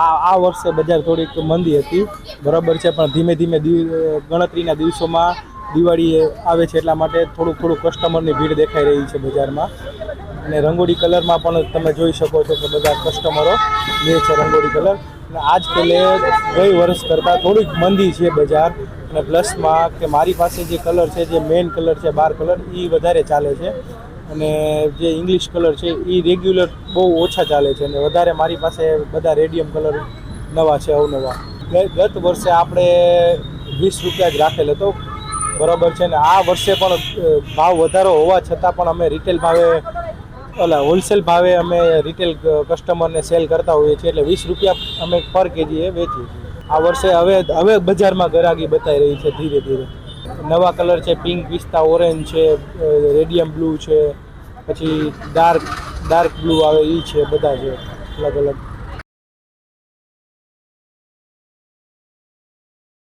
આ વર્ષે બજાર થોડીક મંદી હતી, બરાબર છે, પણ ધીમે ધીમે ગણતરીના દિવસોમાં દિવાળી આવે છે એટલા માટે થોડુંક કસ્ટમરની ભીડ દેખાઈ રહી છે બજારમાં. અને રંગોળી કલરમાં પણ તમે જોઈ શકો છો કે બધા કસ્ટમરો લે છે રંગોળી કલર. અને આજ પહેલે ગઈ વર્ષ કરતાં થોડીક મંદી છે બજાર. અને પ્લસમાં કે મારી પાસે જે કલર છે, જે મેઇન કલર છે 12 કલર, એ વધારે ચાલે છે. અને જે ઇંગ્લિશ કલર છે એ રેગ્યુલર બહુ ઓછા ચાલે છે. અને વધારે મારી પાસે બધા રેડિયમ કલર નવા છે, અવનવા. ગત વર્ષે આપણે 20 રૂપિયા જ રાખેલ હતો, બરાબર છે. ને આ વર્ષે પણ ભાવ વધારો હોવા છતાં પણ અમે રિટેલ ભાવે હોલસેલ ભાવે અમે રિટેલ કસ્ટમરને સેલ કરતા હોઈએ છીએ. એટલે 20 રૂપિયા અમે પર કેજી એ વેચીએ છીએ. આ વર્ષે હવે બજારમાં ગરાગી બતાવી રહી છે ધીરે ધીરે. નવા કલર છે, પિંક, પિસ્તા, ઓરેન્જ છે, રેડિયમ બ્લુ છે, પછી ડાર્ક બ્લુ આવે એ છે, બધા છે અલગ અલગ.